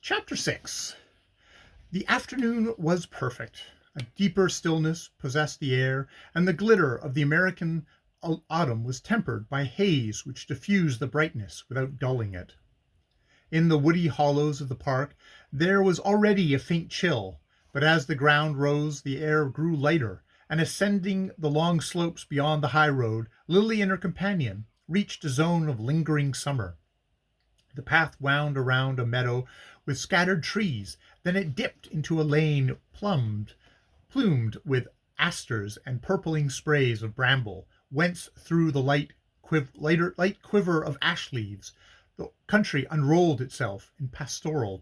Chapter 6. The afternoon was perfect. A deeper stillness possessed the air, and the glitter of the American autumn was tempered by haze which diffused the brightness without dulling it. In the woody hollows of the park there was already a faint chill, but as the ground rose the air grew lighter, and ascending the long slopes beyond the high road, Lily and her companion reached a zone of lingering summer. The path wound around a meadow with scattered trees, then it dipped into a lane plumed with asters and purpling sprays of bramble, whence through the light quiver of ash leaves the country unrolled itself in pastoral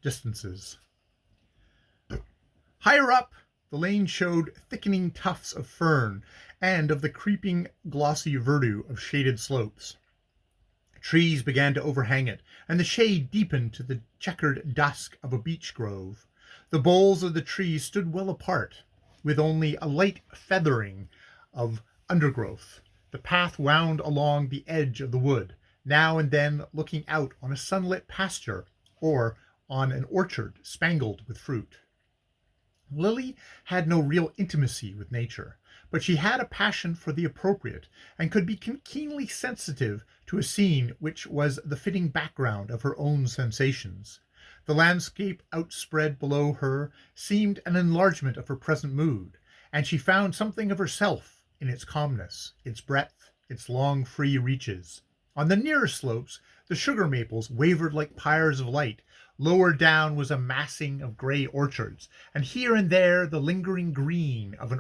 distances. Higher up, the lane showed thickening tufts of fern and of the creeping glossy verdure of shaded slopes. Trees began to overhang it, and the shade deepened to the checkered dusk of a beech grove. The boles of the trees stood well apart, with only a light feathering of undergrowth. The path wound along the edge of the wood, now and then looking out on a sunlit pasture or on an orchard spangled with fruit. Lily had no real intimacy with nature, but she had a passion for the appropriate, and could be keenly sensitive to a scene which was the fitting background of her own sensations. The landscape outspread below her seemed an enlargement of her present mood, and she found something of herself in its calmness, its breadth, its long free reaches. On the nearer slopes the sugar maples wavered like pyres of light. Lower down was a massing of grey orchards, and here and there the lingering green of an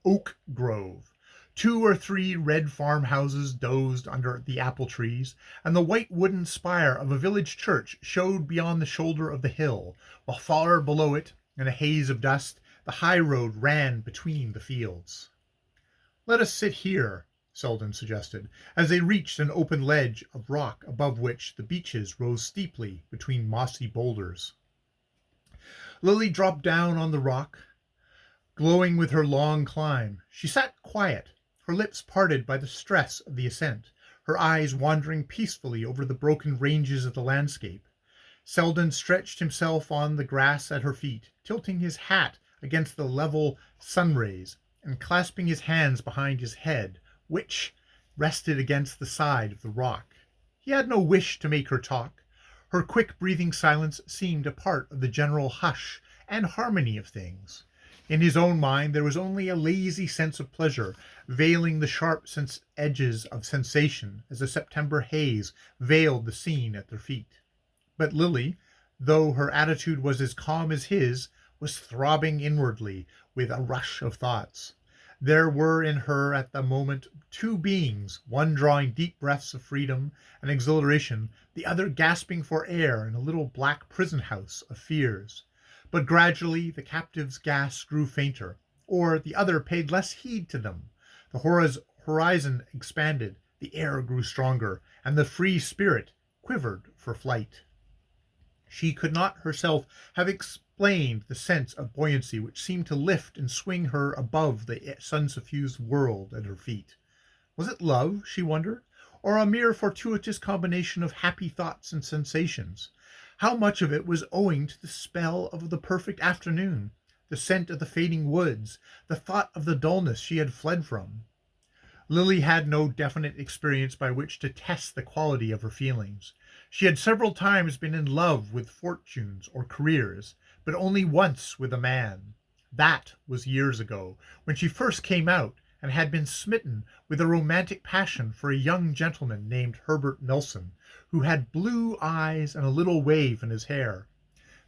oak grove. 2 or 3 red farmhouses dozed under the apple trees, and the white wooden spire of a village church showed beyond the shoulder of the hill, while far below it, in a haze of dust, the high road ran between the fields. "Let us sit here," Selden suggested, as they reached an open ledge of rock above which the beeches rose steeply between mossy boulders. Lily dropped down on the rock, glowing with her long climb. She sat quiet, her lips parted by the stress of the ascent, her eyes wandering peacefully over the broken ranges of the landscape. Selden stretched himself on the grass at her feet, tilting his hat against the level sun rays, and clasping his hands behind his head, which rested against the side of the rock. He had no wish to make her talk. Her quick-breathing silence seemed a part of the general hush and harmony of things. In his own mind there was only a lazy sense of pleasure, veiling the sharp edges of sensation as a September haze veiled the scene at their feet. But Lily, though her attitude was as calm as his, was throbbing inwardly with a rush of thoughts. There were in her at the moment 2 beings, one drawing deep breaths of freedom and exhilaration, the other gasping for air in a little black prison house of fears. But gradually the captive's gasps grew fainter, or the other paid less heed to them. The horizon expanded, the air grew stronger, and the free spirit quivered for flight. She could not herself have explained the sense of buoyancy which seemed to lift and swing her above the sun-suffused world at her feet. Was it love, she wondered, or a mere fortuitous combination of happy thoughts and sensations? How much of it was owing to the spell of the perfect afternoon, the scent of the fading woods, the thought of the dullness she had fled from? Lily had no definite experience by which to test the quality of her feelings. She had several times been in love with fortunes or careers, but only once with a man. That was years ago, when she first came out and had been smitten with a romantic passion for a young gentleman named Herbert Melson, who had blue eyes and a little wave in his hair.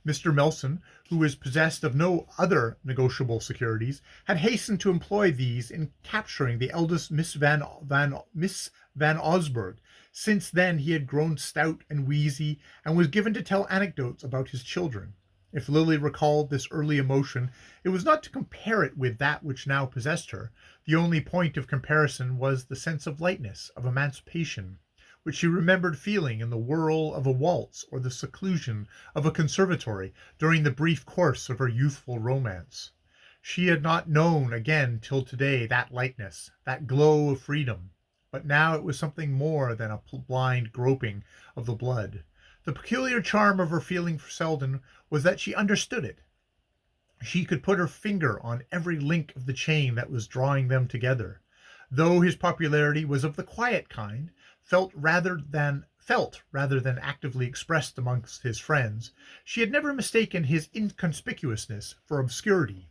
Mr. Melson, who was possessed of no other negotiable securities, had hastened to employ these in capturing the eldest Miss Van Osburgh. Since then he had grown stout and wheezy, and was given to tell anecdotes about his children. If Lily recalled this early emotion, it was not to compare it with that which now possessed her. The only point of comparison was the sense of lightness, of emancipation, which she remembered feeling in the whirl of a waltz or the seclusion of a conservatory during the brief course of her youthful romance. She had not known again till today that lightness, that glow of freedom, but now it was something more than a blind groping of the blood. The peculiar charm of her feeling for Selden was that she understood it. She could put her finger on every link of the chain that was drawing them together. Though his popularity was of the quiet kind, felt rather than actively expressed amongst his friends, she had never mistaken his inconspicuousness for obscurity.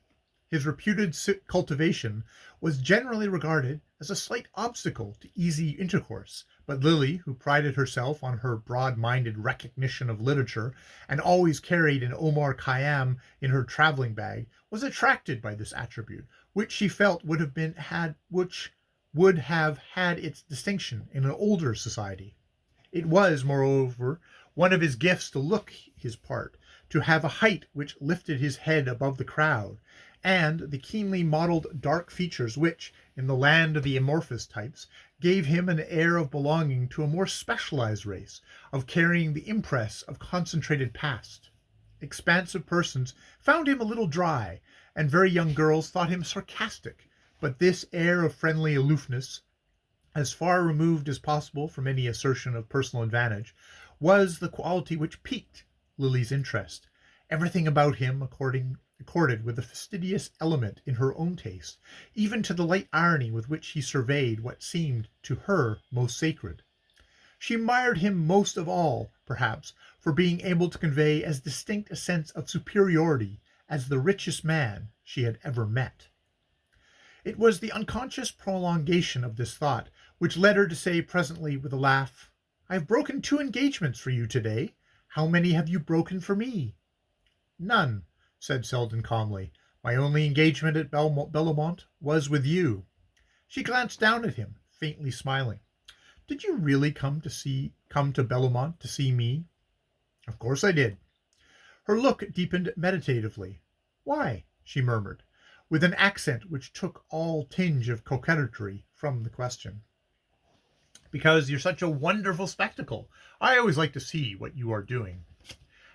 His reputed cultivation was generally regarded as a slight obstacle to easy intercourse, but Lily, who prided herself on her broad-minded recognition of literature and always carried an Omar Khayyam in her traveling bag, was attracted by this attribute, which she felt would have had its distinction in an older society. It was, moreover, one of his gifts to look his part, to have a height which lifted his head above the crowd, and the keenly modelled dark features which, in the land of the amorphous types, gave him an air of belonging to a more specialized race, of carrying the impress of concentrated past. Expansive persons found him a little dry, and very young girls thought him sarcastic, but this air of friendly aloofness, as far removed as possible from any assertion of personal advantage, was the quality which piqued Lily's interest. Everything about him accorded with a fastidious element in her own taste, even to the light irony with which he surveyed what seemed to her most sacred. She admired him most of all, perhaps, for being able to convey as distinct a sense of superiority as the richest man she had ever met. It was the unconscious prolongation of this thought which led her to say presently with a laugh, "I have broken 2 engagements for you today. How many have you broken for me?" "None," said Selden calmly. "My only engagement at Belmont was with you." She glanced down at him, faintly smiling. "Did you really come to Belmont to see me?" "Of course I did." Her look deepened meditatively. "Why?" she murmured, with an accent which took all tinge of coquetry from the question. "Because you're such a wonderful spectacle. I always like to see what you are doing."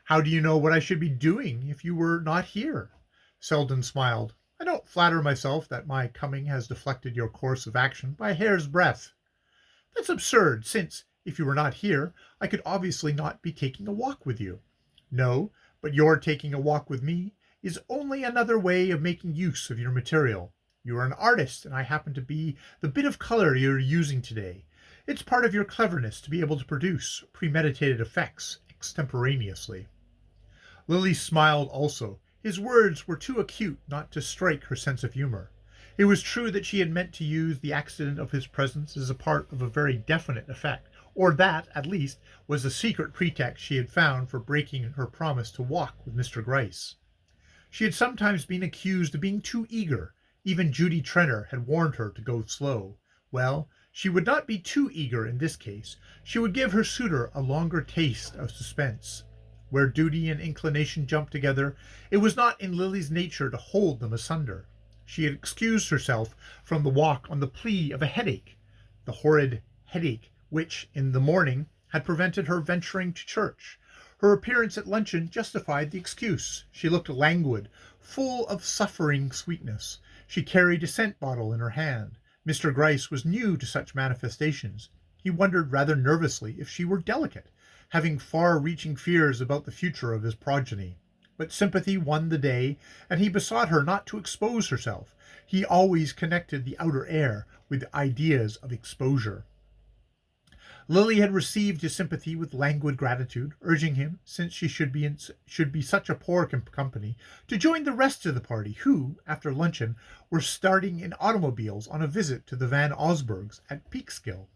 "How do you know what I should be doing if you were not here?" Selden smiled. "I don't flatter myself that my coming has deflected your course of action by a hair's breadth." "That's absurd, since, if you were not here, I could obviously not be taking a walk with you." "No, but your taking a walk with me is only another way of making use of your material. You are an artist, and I happen to be the bit of color you're using today. It's part of your cleverness to be able to produce premeditated effects extemporaneously." Lily smiled also. His words were too acute not to strike her sense of humor. It was true that she had meant to use the accident of his presence as a part of a very definite effect, or that, at least, was the secret pretext she had found for breaking her promise to walk with Mr. Gryce. She had sometimes been accused of being too eager. Even Judy Trenor had warned her to go slow. Well, she would not be too eager in this case. She would give her suitor a longer taste of suspense. Where duty and inclination jumped together, it was not in Lily's nature to hold them asunder. She had excused herself from the walk on the plea of a headache, the horrid headache which, in the morning, had prevented her venturing to church. Her appearance at luncheon justified the excuse. She looked languid, full of suffering sweetness. She carried a scent bottle in her hand. Mr. Gryce was new to such manifestations. He wondered rather nervously if she were delicate, having far-reaching fears about the future of his progeny. But sympathy won the day, and he besought her not to expose herself. He always connected the outer air with ideas of exposure. Lily had received his sympathy with languid gratitude, urging him, since she should be such a poor company, to join the rest of the party, who, after luncheon, were starting in automobiles on a visit to the Van Osburghs at Peekskill.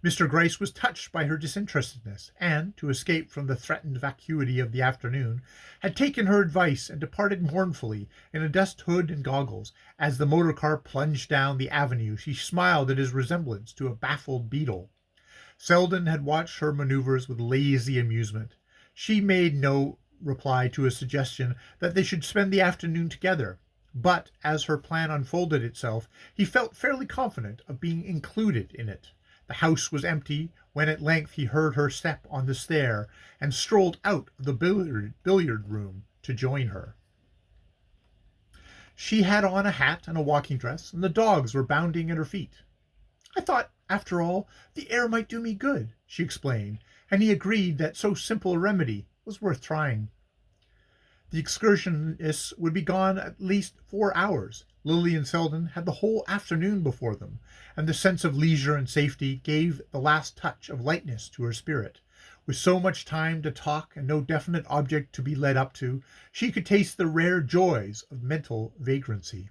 Mr. Gryce was touched by her disinterestedness, and, to escape from the threatened vacuity of the afternoon, had taken her advice and departed mournfully in a dust hood and goggles. As the motor car plunged down the avenue, she smiled at his resemblance to a baffled beetle. Selden had watched her maneuvers with lazy amusement. She made no reply to his suggestion that they should spend the afternoon together, but as her plan unfolded itself, he felt fairly confident of being included in it. The house was empty when at length he heard her step on the stair and strolled out of the billiard room to join her. She had on a hat and a walking dress, and the dogs were bounding at her feet. "I thought, after all, the air might do me good," she explained, and he agreed that so simple a remedy was worth trying. The excursionists would be gone at least 4 hours. Lily and Selden had the whole afternoon before them, and the sense of leisure and safety gave the last touch of lightness to her spirit. With so much time to talk and no definite object to be led up to, she could taste the rare joys of mental vagrancy.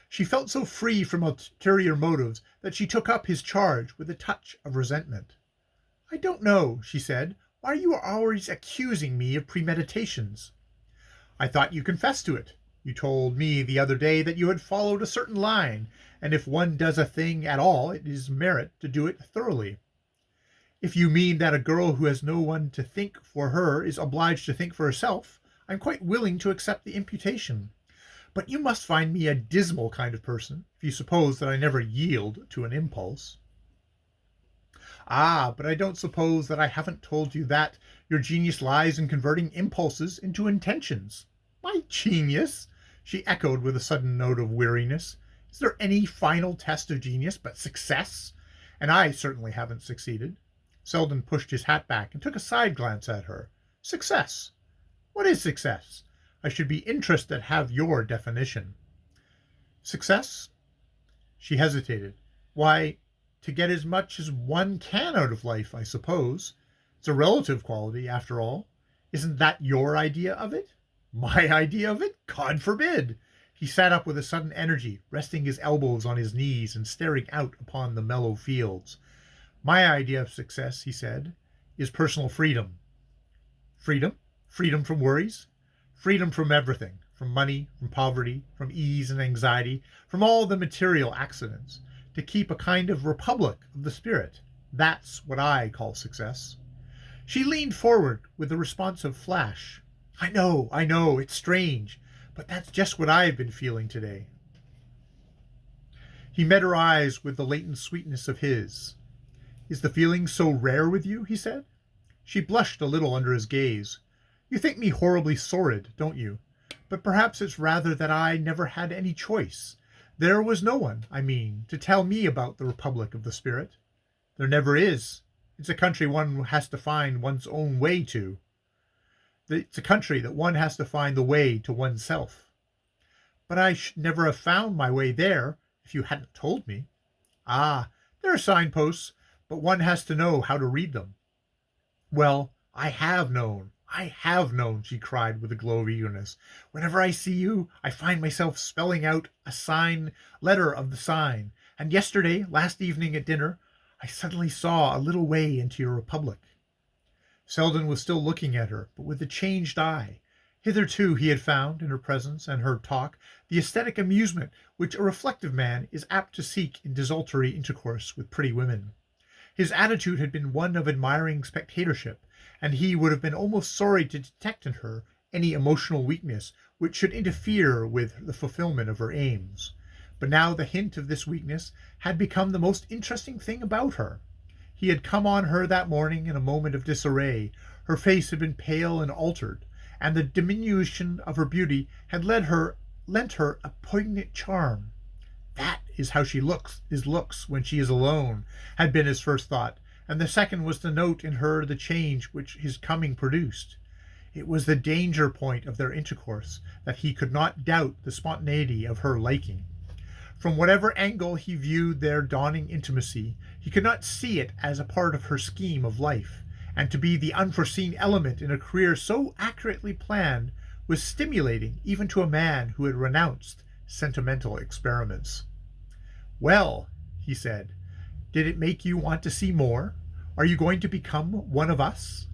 She felt so free from ulterior motives that she took up his charge with a touch of resentment. "I don't know," she said, "why you are always accusing me of premeditations." "I thought you confessed to it. You told me the other day that you had followed a certain line, and if one does a thing at all, it is merit to do it thoroughly." "If you mean that a girl who has no one to think for her is obliged to think for herself, I'm quite willing to accept the imputation. But you must find me a dismal kind of person if you suppose that I never yield to an impulse." "Ah, but I don't suppose that I haven't told you that your genius lies in converting impulses into intentions." "My genius?" she echoed with a sudden note of weariness. "Is there any final test of genius but success? And I certainly haven't succeeded." Selden pushed his hat back and took a side glance at her. "Success? What is success? I should be interested to have your definition." "Success?" She hesitated. "Why, to get as much as one can out of life, I suppose. It's a relative quality, after all. Isn't that your idea of it?" "My idea of it? God forbid!" He sat up with a sudden energy, resting his elbows on his knees and staring out upon the mellow fields. "My idea of success," he said, "is personal freedom." "Freedom? Freedom from worries?" "Freedom from everything, from money, from poverty, from ease and anxiety, from all the material accidents. To keep a kind of republic of the spirit. That's what I call success." She leaned forward with a responsive flash. I know, it's strange, but that's just what I've been feeling today." He met her eyes with the latent sweetness of his. "Is the feeling so rare with you?" he said. She blushed a little under his gaze. "You think me horribly sordid, don't you? But perhaps it's rather that I never had any choice. There was no one, I mean, to tell me about the Republic of the Spirit. There never is. It's a country one has to find one's own way to. It's a country that one has to find the way to oneself." "But I should never have found my way there if you hadn't told me." "Ah, there are signposts, but one has to know how to read them." "Well, I have known," she cried with a glow of eagerness. "Whenever I see you, I find myself spelling out a letter of the sign. And yesterday, last evening at dinner, I suddenly saw a little way into your republic." Selden was still looking at her, but with a changed eye. Hitherto he had found, in her presence and her talk, the aesthetic amusement which a reflective man is apt to seek in desultory intercourse with pretty women. His attitude had been one of admiring spectatorship, and he would have been almost sorry to detect in her any emotional weakness which should interfere with the fulfillment of her aims. But now the hint of this weakness had become the most interesting thing about her. He had come on her that morning in a moment of disarray. Her face had been pale and altered, and the diminution of her beauty had lent her a poignant charm. "That is how she looks when she is alone," had been his first thought, and the second was to note in her the change which his coming produced. It was the danger point of their intercourse that he could not doubt the spontaneity of her liking. From whatever angle he viewed their dawning intimacy, he could not see it as a part of her scheme of life, and to be the unforeseen element in a career so accurately planned was stimulating even to a man who had renounced sentimental experiments. "Well," he said, "did it make you want to see more? Are you going to become one of us?"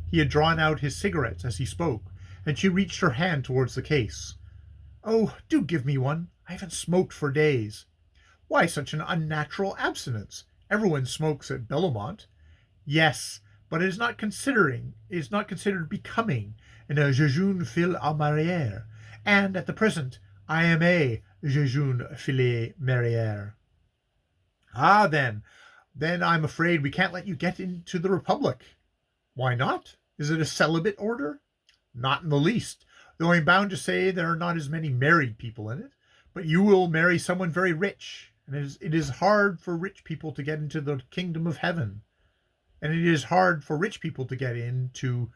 He had drawn out his cigarettes as he spoke, and she reached her hand towards the case. "Oh, do give me one. I haven't smoked for days." "Why such an unnatural abstinence? Everyone smokes at Bellomont." "Yes, but it is not considered becoming in a jejune fil à marière, and at the present I am a jejune fil marière." "Ah, then I'm afraid we can't let you get into the Republic." "Why not? Is it a celibate order?" "Not in the least, though I'm bound to say there are not as many married people in it. But you will marry someone very rich, and it is hard for rich people to get into the kingdom of heaven." and it is hard for rich people to get into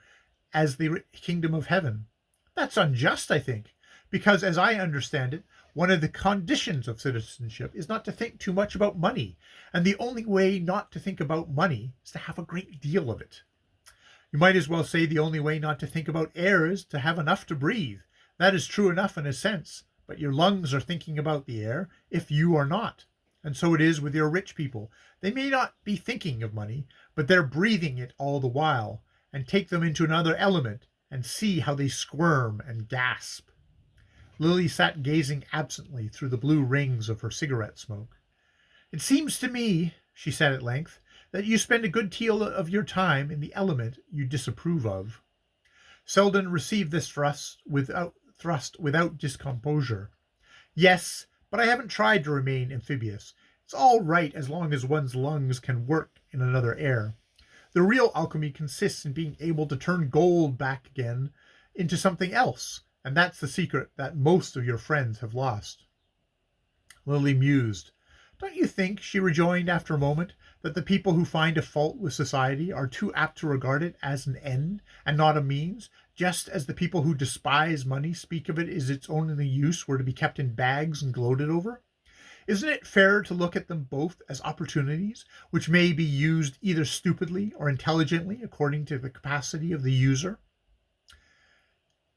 as the kingdom of heaven. That's unjust, I think, because as I understand it, one of the conditions of citizenship is not to think too much about money, and the only way not to think about money is to have a great deal of it. You might as well say the only way not to think about air is to have enough to breathe. That is true enough in a sense, but your lungs are thinking about the air if you are not. And so it is with your rich people. They may not be thinking of money, but they're breathing it all the while, and take them into another element and see how they squirm and gasp. Lily sat gazing absently through the blue rings of her cigarette smoke. It seems to me, she said at length, that you spend a good deal of your time in the element you disapprove of. Selden received this thrust without discomposure. Yes, but I haven't tried to remain amphibious. It's all right as long as one's lungs can work in another air. The real alchemy consists in being able to turn gold back again into something else, and that's the secret that most of your friends have lost. Lily mused. Don't you think, she rejoined after a moment, that the people who find a fault with society are too apt to regard it as an end and not a means, just as the people who despise money speak of it as its only use were to be kept in bags and gloated over? Isn't it fair to look at them both as opportunities, which may be used either stupidly or intelligently according to the capacity of the user?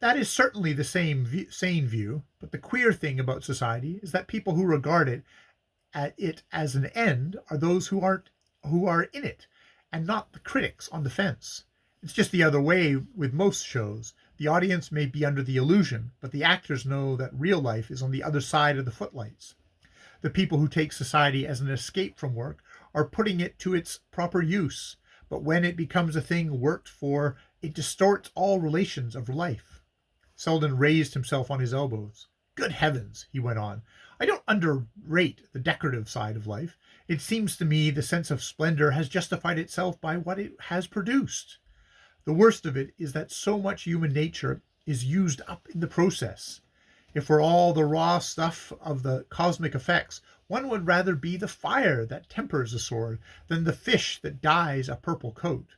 That is certainly the sane view, but the queer thing about society is that people who regard it as an end are those who are in it, and not the critics on the fence. It's just the other way with most shows. The audience may be under the illusion, but the actors know that real life is on the other side of the footlights. The people who take society as an escape from work are putting it to its proper use, but when it becomes a thing worked for, it distorts all relations of life. Selden raised himself on his elbows. Good heavens, he went on, I don't underrate the decorative side of life. It seems to me the sense of splendor has justified itself by what it has produced. The worst of it is that so much human nature is used up in the process. If for all the raw stuff of the cosmic effects, one would rather be the fire that tempers a sword than the fish that dyes a purple coat.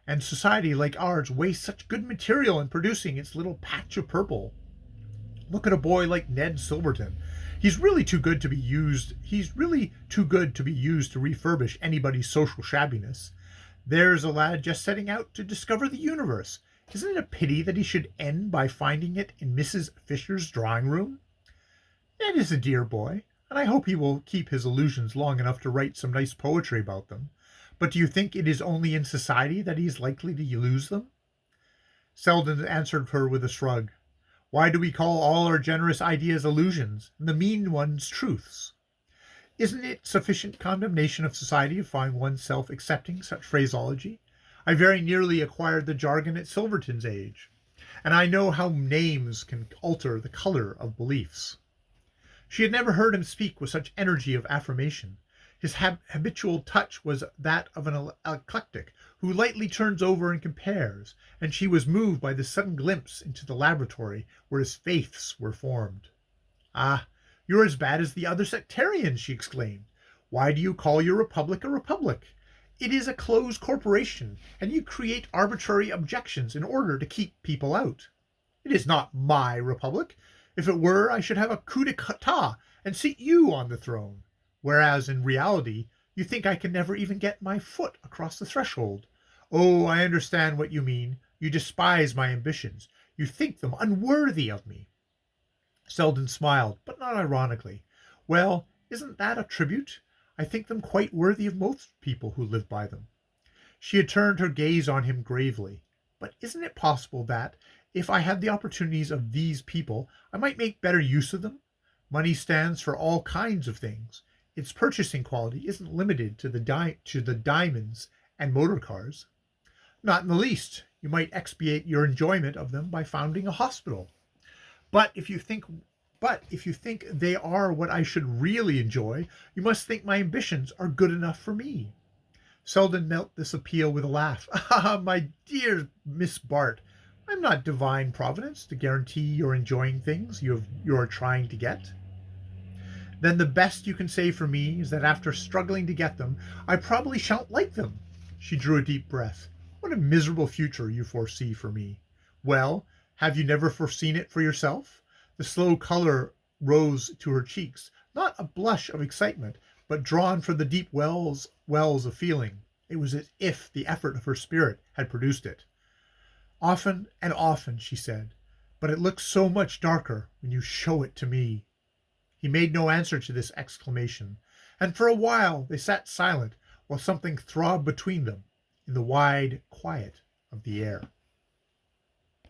And society like ours wastes such good material in producing its little patch of purple. Look at a boy like Ned Silverton. He's really too good to be used to refurbish anybody's social shabbiness. There's a lad just setting out to discover the universe. Isn't it a pity that he should end by finding it in Mrs. Fisher's drawing room? Ned is a dear boy, and I hope he will keep his illusions long enough to write some nice poetry about them. But do you think it is only in society that he is likely to lose them? Selden answered her with a shrug. Why do we call all our generous ideas illusions, and the mean ones truths? Isn't it sufficient condemnation of society to find oneself accepting such phraseology? I very nearly acquired the jargon at Silverton's age, and I know how names can alter the color of beliefs. She had never heard him speak with such energy of affirmation. His habitual touch was that of an eclectic who lightly turns over and compares, and she was moved by the sudden glimpse into the laboratory where his faiths were formed. Ah, you're as bad as the other sectarians, she exclaimed. Why do you call your republic a republic? It is a closed corporation, and you create arbitrary objections in order to keep people out. It is not my republic. If it were, I should have a coup d'etat and seat you on the throne. Whereas in reality, you think I can never even get my foot across the threshold. Oh, I understand what you mean. You despise my ambitions. You think them unworthy of me. Selden smiled, but not ironically. Well, isn't that a tribute? I think them quite worthy of most people who live by them. She had turned her gaze on him gravely. But isn't it possible that, if I had the opportunities of these people, I might make better use of them? Money stands for all kinds of things. Its purchasing quality isn't limited to the diamonds and motor cars. Not in the least. You might expiate your enjoyment of them by founding a hospital. But if you think they are what I should really enjoy, you must think my ambitions are good enough for me. Selden met this appeal with a laugh. Ah, my dear Miss Bart, I'm not divine providence to guarantee your enjoying things you are trying to get. Then the best you can say for me is that after struggling to get them, I probably shan't like them. She drew a deep breath. What a miserable future you foresee for me. Well, have you never foreseen it for yourself? The slow color rose to her cheeks, not a blush of excitement, but drawn from the deep wells of feeling. It was as if the effort of her spirit had produced it. Often and often, she said, but it looks so much darker when you show it to me. He made no answer to this exclamation, and for a while they sat silent while something throbbed between them in the wide quiet of the air.